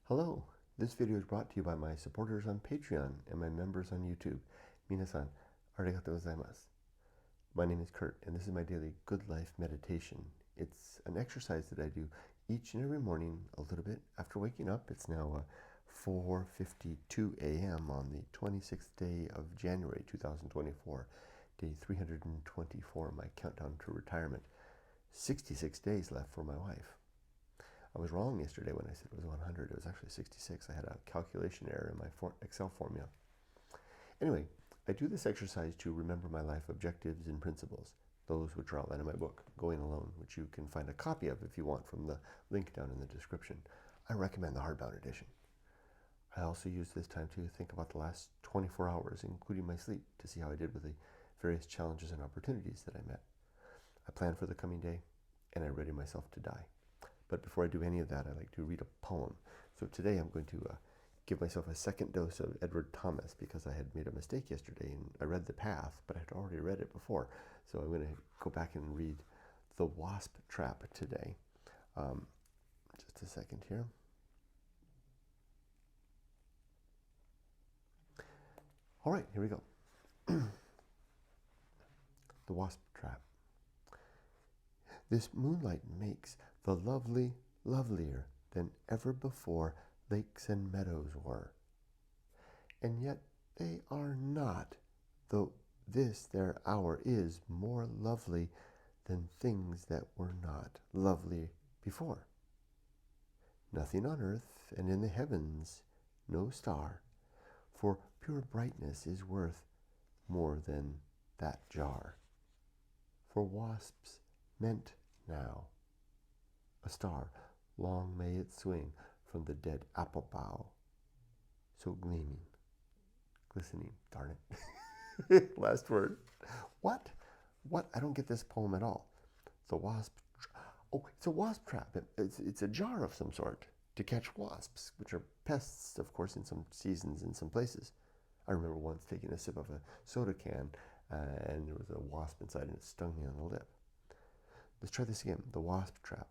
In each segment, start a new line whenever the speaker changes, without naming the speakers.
Hello, this video is brought to you by my supporters on Patreon and my members on YouTube. Minasan, arigatou gozaimasu. My name is Kurt, and this is my daily Good Life meditation. It's an exercise that I do each and every morning a little bit after waking up. It's now 4:52 a.m. on the 26th day of January 2024, day 324, my countdown to retirement. 66 days left for my wife. I was wrong yesterday when I said it was 100. It was actually 66. I had a calculation error in my Excel formula. Anyway, I do this exercise to remember my life objectives and principles, those which are outlined in my book, Going Alone, which you can find a copy of if you want from the link down in the description. I recommend the hardbound edition. I also use this time to think about the last 24 hours, including my sleep, to see how I did with the various challenges and opportunities that I met. I plan for the coming day, and I ready myself to die. But before I do any of that, I like to read a poem. So today I'm going to give myself a second dose of Edward Thomas because I had made a mistake yesterday and I read The Path, but I had already read it before. So I'm going to go back and read The Wasp Trap today. Just a second here. All right, here we go. The Wasp Trap. This moonlight makes the lovely lovelier than ever before lakes and meadows were. And yet they are not, though this their hour is more lovely than things that were not lovely before. Nothing on earth and in the heavens, no star, for pure brightness is worth more than that jar. For wasps meant now, a star, long may it swing from the dead apple bough, so gleaming, glistening, darn it. Last word. What? I don't get this poem at all. The wasp, it's a wasp trap. It's a jar of some sort to catch wasps, which are pests, of course, in some seasons, in some places. I remember once taking a sip of a soda can, and there was a wasp inside, and it stung me on the lip. Let's try this again. The wasp trap.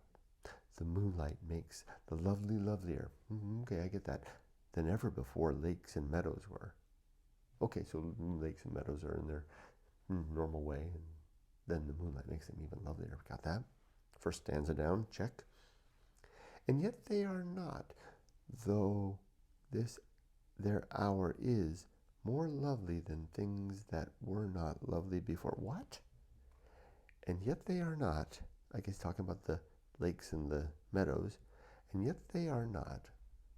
The moonlight makes the lovely lovelier. Okay, I get that. Than ever before lakes and meadows were. Okay, so lakes and meadows are in their normal way, and then the moonlight makes them even lovelier. Got that? First stanza down, check. And yet they are not, though this their hour is more lovely than things that were not lovely before. What? And yet they are not, I guess talking about the lakes and the meadows, and yet they are not,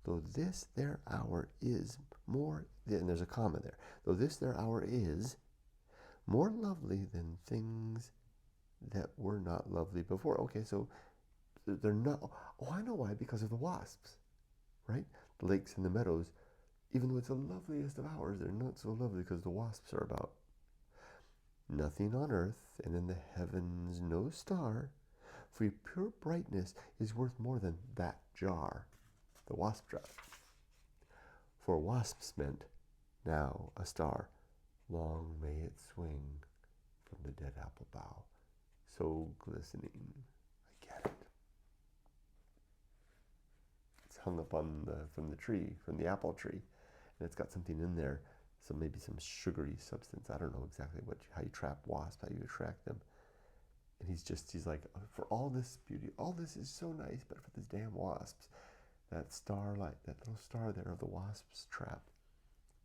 though this their hour is more, and there's a comma there, though this their hour is more lovely than things that were not lovely before. Okay, so they're not, I know why, because of the wasps, right? The lakes and the meadows, even though it's the loveliest of hours, they're not so lovely because the wasps are about. Nothing on earth and in the heavens no star, for your pure brightness is worth more than that jar, the wasp trap. For wasps meant now a star, long may it swing from the dead apple bough, so glistening. I get it. It's hung up from the tree, from the apple tree, and it's got something in there. So maybe some sugary substance. I don't know exactly how you trap wasps, how you attract them. And he's like, for all this beauty, all this is so nice, but for these damn wasps, that starlight, that little star there of the wasp's trap,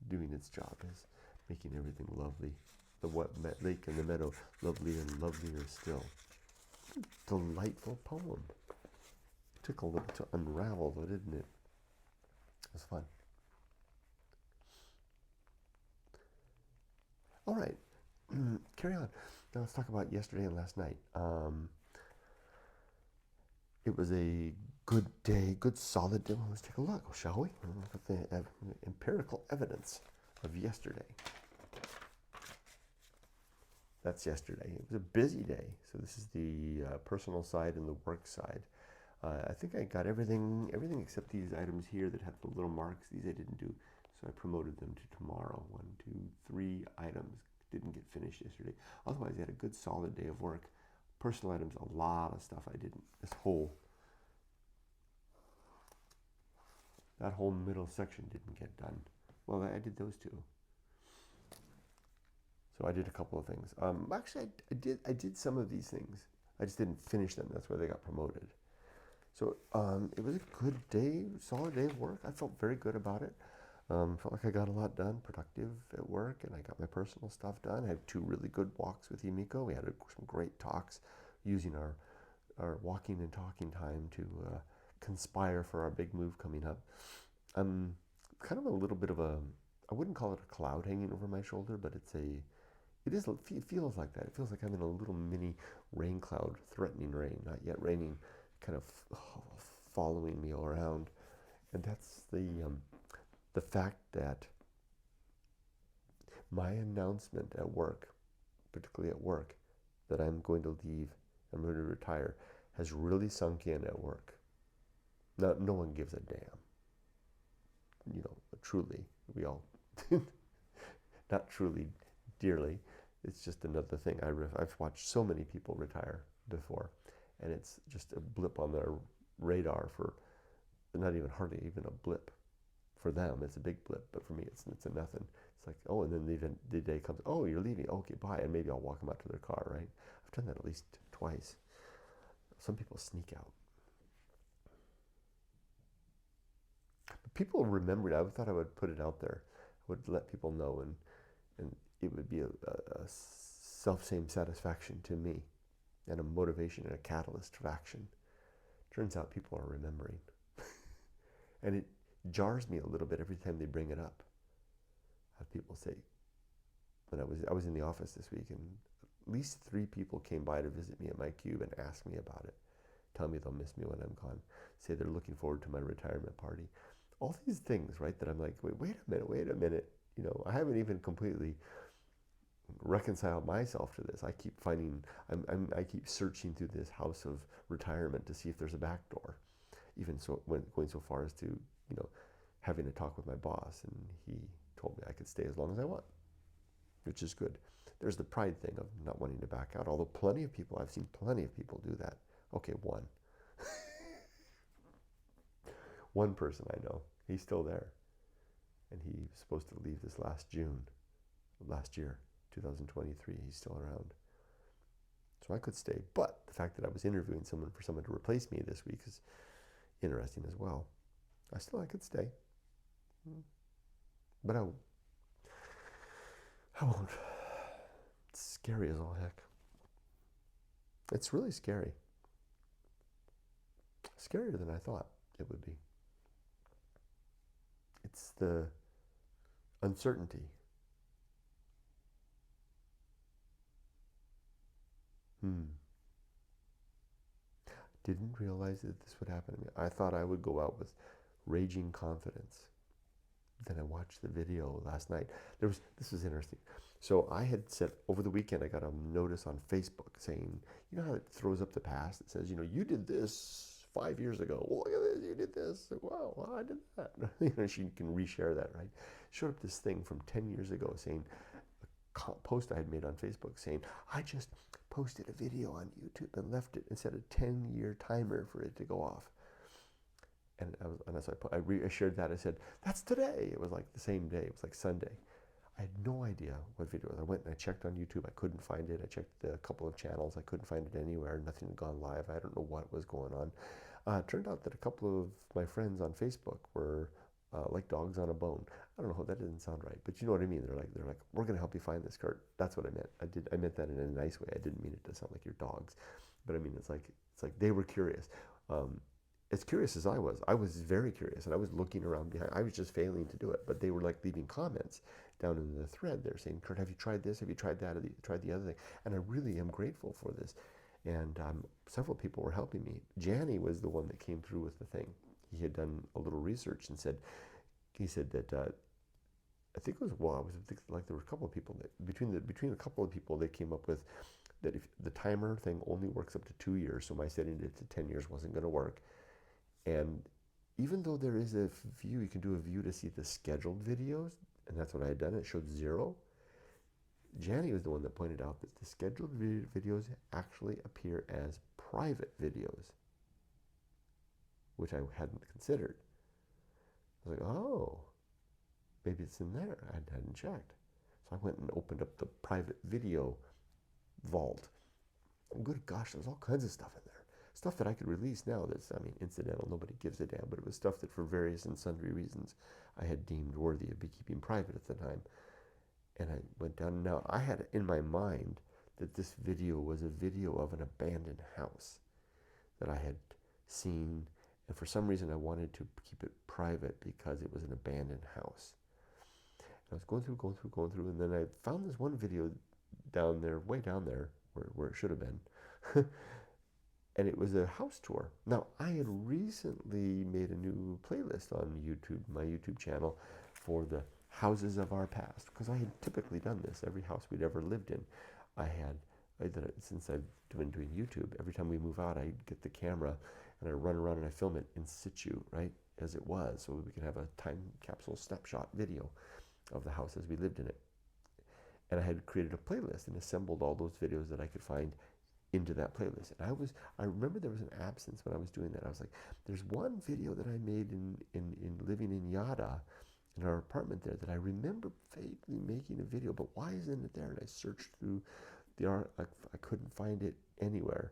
doing its job is making everything lovely. The lake and the meadow, lovelier and lovelier still. Delightful poem. Took a little to unravel, though, didn't it? It was fun. All right, carry on. Now let's talk about yesterday and last night. It was a good day, good solid day. Well, let's take a look, shall we? Look at the empirical evidence of yesterday. That's yesterday. It was a busy day. So this is the personal side and the work side. I think I got everything except these items here that have the little marks. These I didn't do. So I promoted them to tomorrow. 1, 2, 3 items didn't get finished yesterday. Otherwise, I had a good solid day of work. Personal items, a lot of stuff I didn't. that whole middle section didn't get done. Well, I did those two. So I did a couple of things. Actually, I did some of these things. I just didn't finish them. That's why they got promoted. So it was a good day, solid day of work. I felt very good about it. Felt like I got a lot done, productive at work, and I got my personal stuff done. I had 2 really good walks with Yumiko. We had some great talks using our walking and talking time to conspire for our big move coming up. Kind of a little bit of a, I wouldn't call it a cloud hanging over my shoulder, but it feels like that. It feels like I'm in a little mini rain cloud, threatening rain, not yet raining, kind of following me all around. And that's the fact that my announcement at work, particularly at work, that I'm going to leave, I'm going to retire, has really sunk in at work. Now, no one gives a damn. Truly, we all, not truly, dearly. It's just another thing. I've watched so many people retire before, and it's just a blip on their radar for, not even hardly even a blip. For them, it's a big blip, but for me, it's a nothing. It's like, oh, and then the day comes, oh, you're leaving, okay, bye, and maybe I'll walk them out to their car, right? I've done that at least twice. Some people sneak out. But people remember it. I thought I would put it out there. I would let people know, and it would be a self-same satisfaction to me, and a motivation and a catalyst for action. Turns out people are remembering. And it jars me a little bit every time they bring it up. I have people say, when I was in the office this week, and at least 3 people came by to visit me at my cube and ask me about it. Tell me they'll miss me when I'm gone. Say they're looking forward to my retirement party. All these things, right, that I'm like, wait a minute. I haven't even completely reconciled myself to this. I keep I keep searching through this house of retirement to see if there's a back door. Even so, going so far as to, having a talk with my boss, and he told me I could stay as long as I want, which is good. There's the pride thing of not wanting to back out, although I've seen plenty of people do that. Okay, one. One person I know, he's still there, and he was supposed to leave this last year, 2023. He's still around. So I could stay, but the fact that I was interviewing someone to replace me this week is interesting as well. I could stay, but I won't. It's scary as all heck. It's really scary. Scarier than I thought it would be. It's the uncertainty. Didn't realize that this would happen to me. I thought I would go out with raging confidence. Then I watched the video last night. This was interesting. So I had said over the weekend, I got a notice on Facebook saying, you know how it throws up the past? It says, you did this 5 years ago. Well, look at this, you did this. Wow, well, I did that. She can reshare that, right? Showed up this thing from 10 years ago saying, a post I had made on Facebook saying, I just posted a video on YouTube and left it and set a 10-year timer for it to go off. And I shared that. I said, that's today. It was like the same day. It was like Sunday. I had no idea what video it was. I went and I checked on YouTube. I couldn't find it. I checked a couple of channels. I couldn't find it anywhere. Nothing had gone live. I don't know what was going on. It turned out that a couple of my friends on Facebook were like dogs on a bone. I don't know. That didn't sound right, but you know what I mean. They're like, we're gonna help you find this, Kurt. That's what I meant. I meant that in a nice way. I didn't mean it to sound like you're dogs, but I mean it's like they were curious. As curious as I was very curious, and I was looking around behind. I was just failing to do it, but they were like leaving comments down in the thread. They're saying, Kurt, have you tried this? Have you tried that? Have you tried the other thing? And I really am grateful for this. And several people were helping me. Janny was the one that came through with the thing. He had done a little research and he said that I think it was like there were a couple of people that between a couple of people they came up with that if the timer thing only works up to 2 years, so my setting it to 10 years wasn't going to work. And even though there is a view, you can do a view to see the scheduled videos, and that's what I had done. It showed 0. Janny was the one that pointed out that the scheduled videos actually appear as private videos, which I hadn't considered. I was like, oh, maybe it's in there. I hadn't checked. So I went and opened up the private video vault. And good gosh, there's all kinds of stuff in there. Stuff that I could release now that's, I mean, incidental, nobody gives a damn, but it was stuff that for various and sundry reasons I had deemed worthy of be keeping private at the time. And I went down. Now, I had in my mind that this video was a video of an abandoned house that I had seen, and for some reason I wanted to keep it private because it was an abandoned house. And I was going through, and then I found this one video down there, way down there, where it should have been. And it was a house tour. Now, I had recently made a new playlist on YouTube, my YouTube channel, for the houses of our past, because I had typically done this. Every house we'd ever lived in, since I've been doing YouTube, every time we move out, I get the camera and I run around and I film it in situ, right, as it was, so we could have a time capsule snapshot video of the house as we lived in it. And I had created a playlist and assembled all those videos that I could find into that playlist. And I remember there was an absence when I was doing that. I was like, there's one video that I made in living in Yada, in our apartment there, that I remember vaguely making a video, but why isn't it there? And I searched through the art, I couldn't find it anywhere.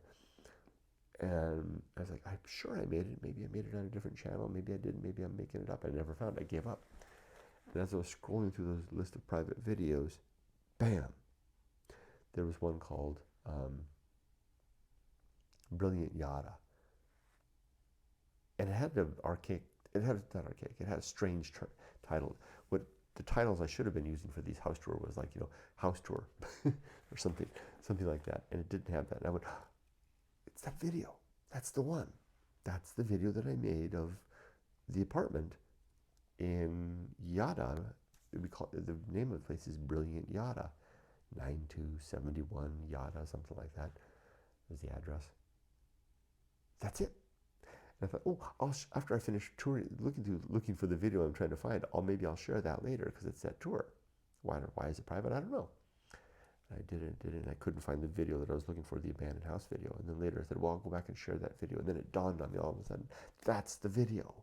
And I was like, I'm sure I made it. Maybe I made it on a different channel. Maybe I didn't. Maybe I'm making it up. I never found it. I gave up. And as I was scrolling through those list of private videos, bam, there was one called Brilliant Yada. And it had an archaic, it had a strange title. What the titles I should have been using for these house tour was like, house tour or something like that. And it didn't have that. And I went, it's that video. That's the one. That's the video that I made of the apartment in Yada. The name of the place is Brilliant Yada. 9271 Yada, something like that is the address. That's it. And I thought, after I finish touring, looking for the video I'm trying to find, maybe I'll share that later because it's that tour. Why is it private? I don't know. And I did it, and I couldn't find the video that I was looking for, the abandoned house video. And then later I said, well, I'll go back and share that video. And then it dawned on me all of a sudden, that's the video.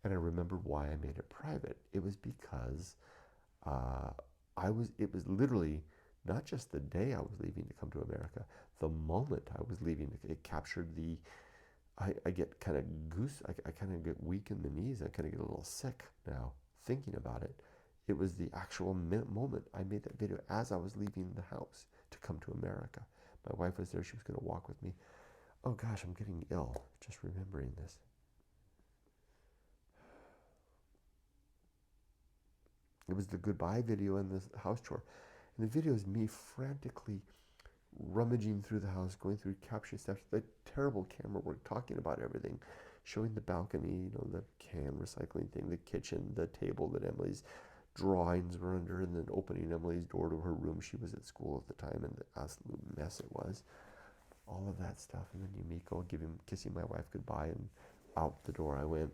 And I remembered why I made it private. It was because it was literally not just the day I was leaving to come to America, the moment I was leaving, it captured I get kind of I kind of get weak in the knees. I kind of get a little sick now thinking about it. It was the actual moment I made that video as I was leaving the house to come to America. My wife was there. She was going to walk with me. Oh gosh, I'm getting ill just remembering this. It was the goodbye video and the house tour. And the video is me frantically rummaging through the house, going through capturing stuff, the terrible camera work, talking about everything, showing the balcony, the can recycling thing, the kitchen, the table that Emily's drawings were under, and then opening Emily's door to her room. She was at school at the time, and the absolute mess it was. All of that stuff, and then Yumiko kissing my wife goodbye, and out the door I went.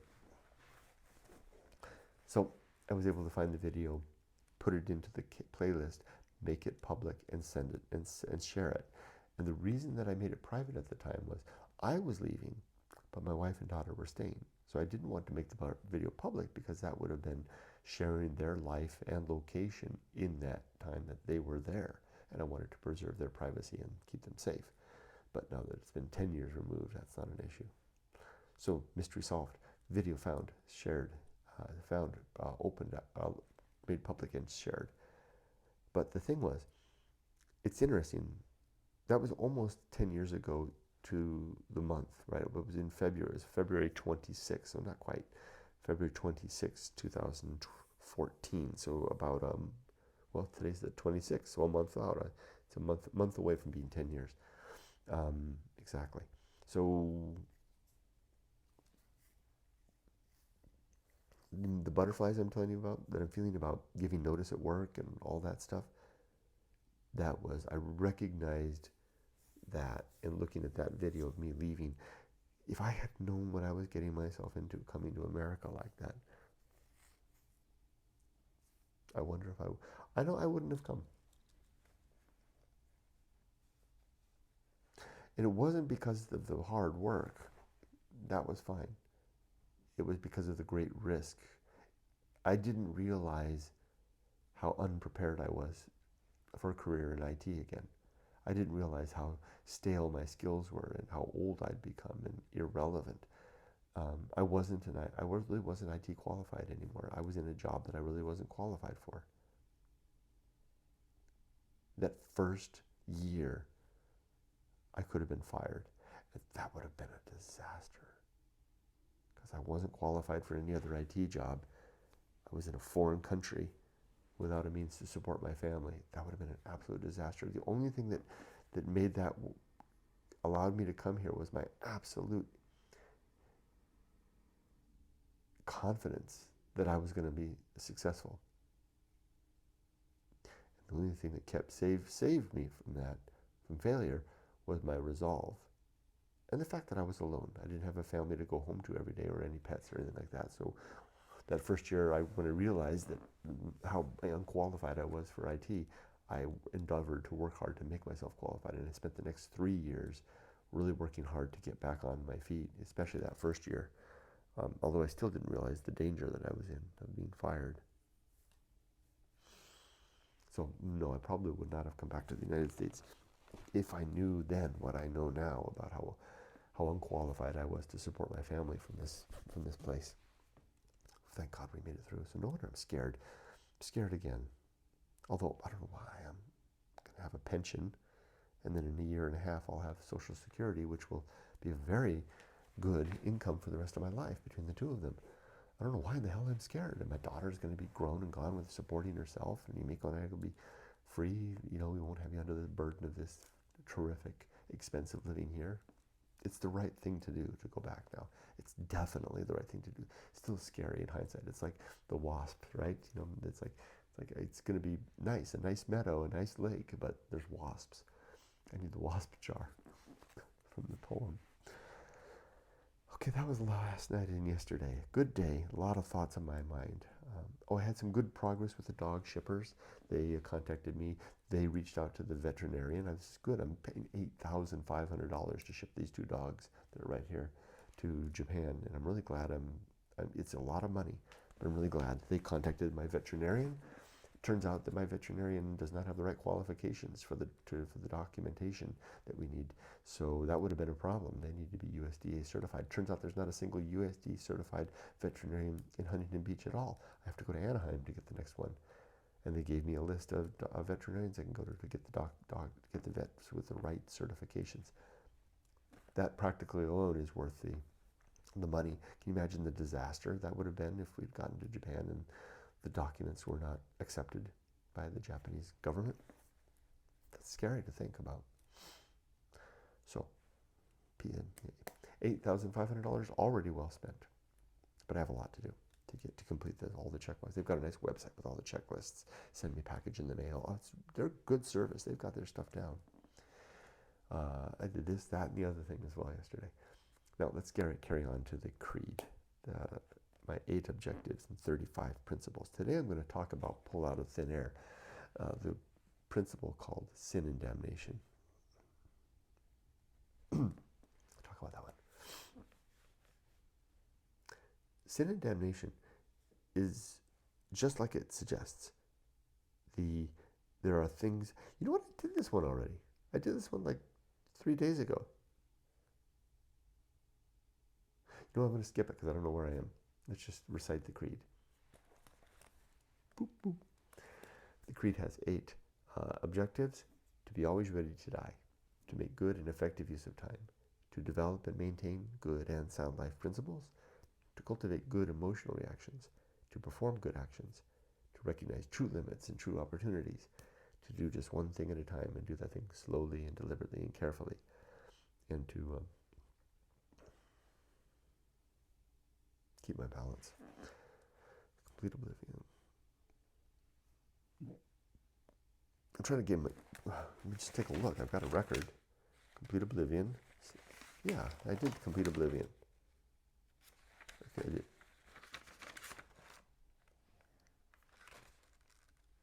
So I was able to find the video, put it into the playlist, make it public, and send it and share it. And the reason that I made it private at the time was I was leaving, but my wife and daughter were staying. So I didn't want to make the video public because that would have been sharing their life and location in that time that they were there. And I wanted to preserve their privacy and keep them safe. But now that it's been 10 years removed, that's not an issue. So mystery solved. Video found, shared, opened, made public and shared. But the thing was, it's interesting. That was almost 10 years ago to the month, right? It was in February. It was February 26th, so not quite. February 26th, 2014. So about, today's the 26th, so a month out. It's a month away from being 10 years. Exactly. So the butterflies I'm telling you about, that I'm feeling about giving notice at work and all that stuff, I recognized that in looking at that video of me leaving. If I had known what I was getting myself into coming to America like that, I wonder if I know I wouldn't have come. And it wasn't because of the hard work. That was fine. It was because of the great risk I didn't realize how unprepared I was for a career in IT again. I didn't realize how stale my skills were and how old I'd become and irrelevant. I really wasn't IT qualified anymore. I was in a job that I really wasn't qualified for. That first year, I could have been fired. That would have been a disaster because I wasn't qualified for any other IT job. I was in a foreign country without a means to support my family. That would have been an absolute disaster. The only thing that made that allowed me to come here was my absolute confidence that I was going to be successful. And the only thing that kept saved me from failure, was my resolve. And the fact that I was alone. I didn't have a family to go home to every day or any pets or anything like that. So that first year, when I realized that how unqualified I was for IT, I endeavored to work hard to make myself qualified. And I spent the next 3 years really working hard to get back on my feet, especially that first year. Although I still didn't realize the danger that I was in of being fired. So no, I probably would not have come back to the United States if I knew then what I know now about how unqualified I was to support my family from this place. Thank God we made it through. So no wonder I'm scared. I'm scared again. Although I don't know why. I'm going to have a pension, and then in a year and a half I'll have Social Security, which will be a very good income for the rest of my life between the two of them. I don't know why in the hell I'm scared. And my daughter's going to be grown and gone with supporting herself, and Yumiko and I will be free. We won't have you under the burden of this terrific, expensive living here. It's the right thing to do to go back now. It's definitely the right thing to do. Still scary in hindsight. It's like the wasp, right? It's going to be nice, a nice meadow, a nice lake, but there's wasps. I need the wasp jar from the poem. Okay, that was last night and yesterday. Good day, a lot of thoughts on my mind. I had some good progress with the dog shippers. They contacted me. They reached out to the veterinarian. I was good. I'm paying $8,500 to ship these 2 dogs that are right here to Japan, and I'm really glad. It's a lot of money, but I'm really glad they contacted my veterinarian. Turns out that my veterinarian does not have the right qualifications for the documentation that we need. So that would have been a problem. They need to be USDA certified. Turns out there's not a single USDA certified veterinarian in Huntington Beach at all. I have to go to Anaheim to get the next one. And they gave me a list of veterinarians I can go to get get the vets with the right certifications. That practically alone is worth the money. Can you imagine the disaster that would have been if we'd gotten to Japan and the documents were not accepted by the Japanese government? That's scary to think about. So, $8,500 already well spent, but I have a lot to do to complete all the checklists. They've got a nice website with all the checklists. Send me a package in the mail. They're good service. They've got their stuff down. I did this, that, and the other thing as well yesterday. Now let's carry on to the creed. My 8 objectives and 35 principles. Today I'm going to talk about, pull out of thin air, the principle called sin and damnation. Talk about that one. Sin and damnation is just like it suggests. There are things. You know what? I did this one already. I did this one like 3 days ago. I'm going to skip it because I don't know where I am. Let's just recite the creed. Boop, boop. The creed has 8 objectives: to be always ready to die, to make good and effective use of time, to develop and maintain good and sound life principles, to cultivate good emotional reactions, to perform good actions, to recognize true limits and true opportunities, to do just one thing at a time and do that thing slowly and deliberately and carefully, and to keep my balance. Complete oblivion. I'm trying to give my. Let me just take a look. I've got a record. Complete oblivion. Yeah, I did complete oblivion. Okay, I did.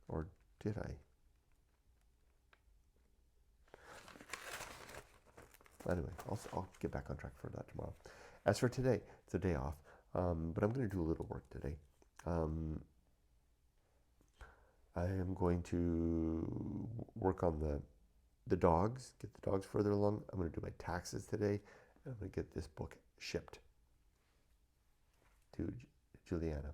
Or did I? Anyway, I'll get back on track for that tomorrow. As for today, it's a day off, but I'm going to do a little work today. Um, I am going to work on the dogs, get the dogs further along. I'm going to do my taxes today, and I'm going to get this book shipped to Juliana.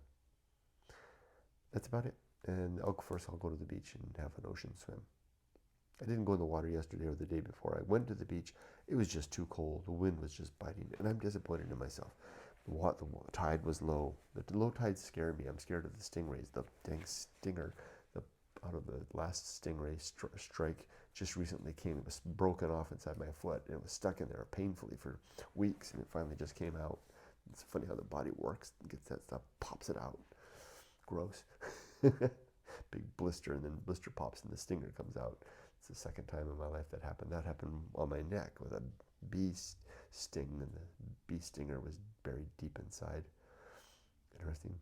That's about it. And first I'll go to the beach and have an ocean swim. I didn't go in the water yesterday or the day before. I went to the beach. It was just too cold. The wind was just biting, and I'm disappointed in myself. The tide was low. The low tide scared me. I'm scared of the stingrays. The dang stinger, out of the last stingray strike just recently came. It was broken off inside my foot, and it was stuck in there painfully for weeks, and it finally just came out. It's funny how the body works. It gets that stuff, pops it out. Gross. Big blister, and then blister pops, and the stinger comes out. It's the second time in my life that happened. That happened on my neck with a bee sting, and the bee stinger was buried deep inside. Interesting.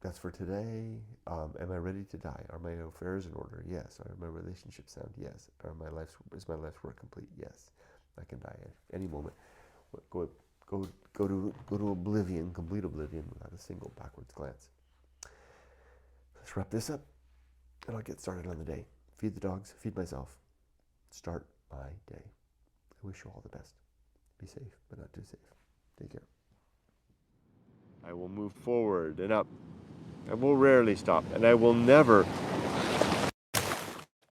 That's for today. Am I ready to die? Are my affairs in order? Yes. Are my relationships sound? Yes. Is my life's work complete? Yes. I can die at any moment. Go to oblivion, complete oblivion, without a single backwards glance. Let's wrap this up, and I'll get started on the day. Feed the dogs, feed myself. Start my day. I wish you all the best. Be safe, but not too safe. Take care. I will move forward and up. I will rarely stop, and I will never